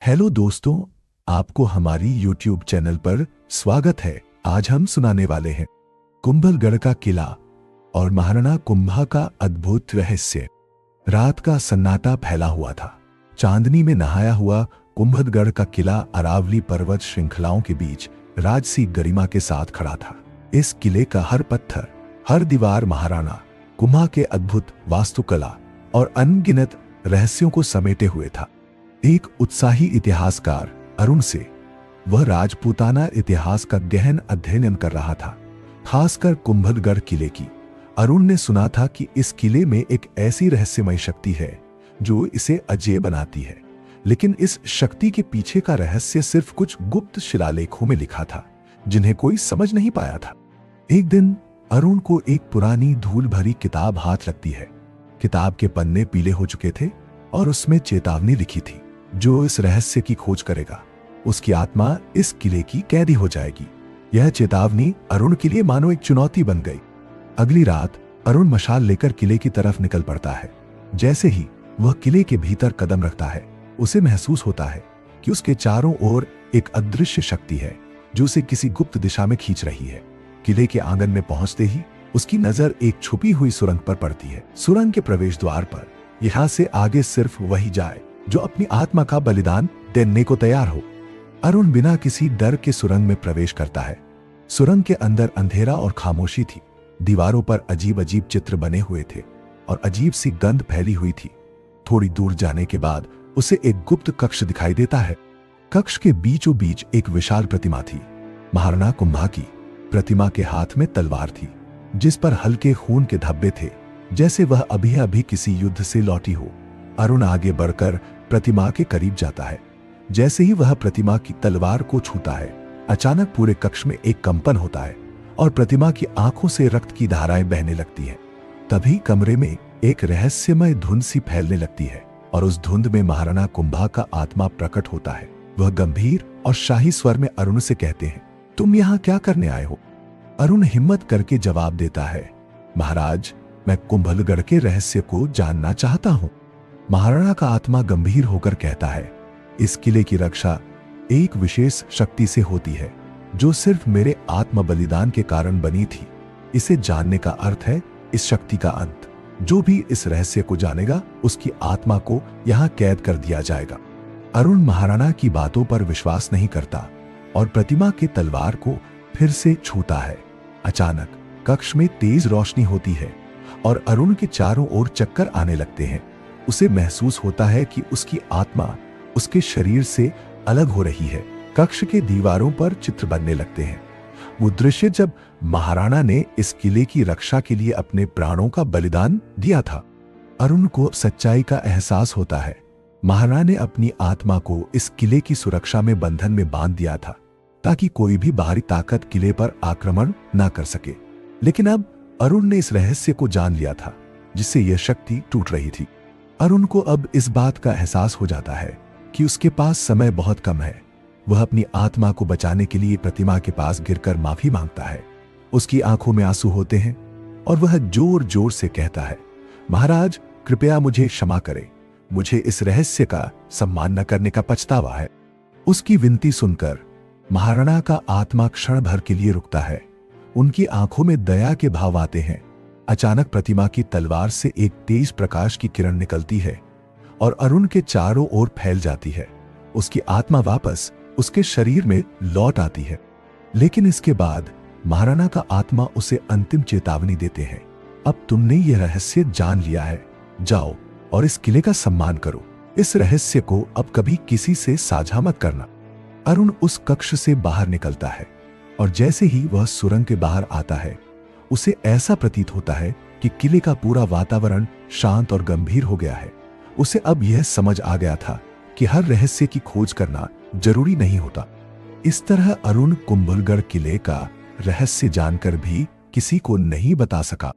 Hello दोस्तों, आपको हमारी YouTube चैनल पर स्वागत है। आज हम सुनाने वाले हैं कुंभलगढ़ का किला और महाराणा कुंभा का अद्भुत रहस्य। रात का सन्नाटा फैला हुआ था। चांदनी में नहाया हुआ कुंभलगढ़ का किला अरावली पर्वत श्रृंखलाओं के बीच राजसी गरिमा के साथ खड़ा था। इस किले का हर पत्थर, हर दीवार महाराणा कुंभा के अद्भुत वास्तुकला और अनगिनत रहस्यों को समेटे हुए था। एक उत्साही इतिहासकार अरुण से वह राजपूताना इतिहास का गहन अध्ययन कर रहा था, खासकर कुंभलगढ़ किले की। अरुण ने सुना था कि इस किले में एक ऐसी रहस्यमय शक्ति है जो इसे अजेय बनाती है, लेकिन इस शक्ति के पीछे का रहस्य सिर्फ कुछ गुप्त शिलालेखों में लिखा था जिन्हें कोई समझ नहीं पाया था। एक दिन अरुण को एक पुरानी धूल भरी किताब हाथ लगती है। किताब के पन्ने पीले हो चुके थे और उसमें चेतावनी लिखी थी, जो इस रहस्य की खोज करेगा उसकी आत्मा इस किले की कैदी हो जाएगी। यह चेतावनी अरुण के लिए मानो एक चुनौती बन गई। अगली रात अरुण मशाल लेकर किले की तरफ निकल पड़ता है। जैसे ही वह किले के भीतर कदम रखता है, उसे महसूस होता है कि उसके चारों ओर एक अदृश्य शक्ति है जो उसे किसी गुप्त दिशा में खींच रही है। किले के आंगन में पहुंचते ही उसकी नजर एक छुपी हुई सुरंग पर पड़ती है। सुरंग के प्रवेश द्वार पर यहां से आगे सिर्फ वही जाए जो अपनी आत्मा का बलिदान देने को तैयार हो। अरुण बिना किसी डर के सुरंग में प्रवेश करता है। सुरंग के अंदर अंधेरा और खामोशी थी। दीवारों पर अजीब अजीब चित्र बने हुए थे और अजीब सी गंध फैली हुई थी। थोड़ी दूर जाने के बाद उसे एक गुप्त कक्ष दिखाई देता है। कक्ष के बीचों बीच एक विशाल प्रतिमा थी, महाराणा कुंभा की। प्रतिमा के हाथ में तलवार थी जिस पर हल्के खून के धब्बे थे, जैसे वह अभी अभी किसी युद्ध से लौटी हो। अरुण आगे बढ़कर प्रतिमा के करीब जाता है। जैसे ही वह प्रतिमा की तलवार को छूता है, अचानक पूरे कक्ष में एक कंपन होता है और प्रतिमा की आंखों से रक्त की धाराएं बहने लगती हैं। तभी कमरे में एक रहस्यमय धुंध सी फैलने लगती है और उस धुंध में महाराणा कुंभा का आत्मा प्रकट होता है। वह गंभीर और शाही स्वर में अरुण से कहते हैं, तुम यहाँ क्या करने आए हो? अरुण हिम्मत करके जवाब देता है, महाराज, मैं कुंभलगढ़ के रहस्य को जानना चाहता हूं। महाराणा का आत्मा गंभीर होकर कहता है, इस किले की रक्षा एक विशेष शक्ति से होती है जो सिर्फ मेरे आत्म बलिदान के कारण बनी थी। इसे जानने का अर्थ है इस शक्ति का अंत। जो भी इस रहस्य को जानेगा उसकी आत्मा को यहाँ कैद कर दिया जाएगा। अरुण महाराणा की बातों पर विश्वास नहीं करता और प्रतिमा के तलवार को फिर से छूता है। अचानक कक्ष में तेज रोशनी होती है और अरुण के चारों ओर चक्कर आने लगते हैं। उसे महसूस होता है कि उसकी आत्मा उसके शरीर से अलग हो रही है। कक्ष के दीवारों पर चित्र बनने लगते हैं। वो दृश्य जब महाराणा ने इस किले की रक्षा के लिए अपने प्राणों का बलिदान दिया था। अरुण को सच्चाई का एहसास होता है। महाराणा ने अपनी आत्मा को इस किले की सुरक्षा में बंधन में बांध दिया था ताकि कोई भी बाहरी ताकत किले पर आक्रमण ना कर सके। लेकिन अब अरुण ने इस रहस्य को जान लिया था जिससे यह शक्ति टूट रही थी। अरुण को अब इस बात का एहसास हो जाता है कि उसके पास समय बहुत कम है। वह अपनी आत्मा को बचाने के लिए प्रतिमा के पास गिरकर माफी मांगता है। उसकी आंखों में आंसू होते हैं और वह जोर जोर से कहता है, महाराज, कृपया मुझे क्षमा करें। मुझे इस रहस्य का सम्मान न करने का पछतावा है। उसकी विनती सुनकर महाराणा का आत्मा क्षण भर के लिए रुकता है। उनकी आंखों में दया के भाव आते हैं। अचानक प्रतिमा की तलवार से एक तेज प्रकाश की किरण निकलती है और अरुण के चारों ओर फैल जाती है। उसकी आत्मा वापस उसके शरीर में लौट आती है। लेकिन इसके बाद महाराणा का आत्मा उसे अंतिम चेतावनी देते हैं, अब तुमने यह रहस्य जान लिया है, जाओ और इस किले का सम्मान करो। इस रहस्य को अब कभी किसी से साझा मत करना। अरुण उस कक्ष से बाहर निकलता है और जैसे ही वह सुरंग के बाहर आता है, उसे ऐसा प्रतीत होता है कि किले का पूरा वातावरण शांत और गंभीर हो गया है। उसे अब यह समझ आ गया था कि हर रहस्य की खोज करना जरूरी नहीं होता। इस तरह अरुण कुंभलगढ़ किले का रहस्य जानकर भी किसी को नहीं बता सका।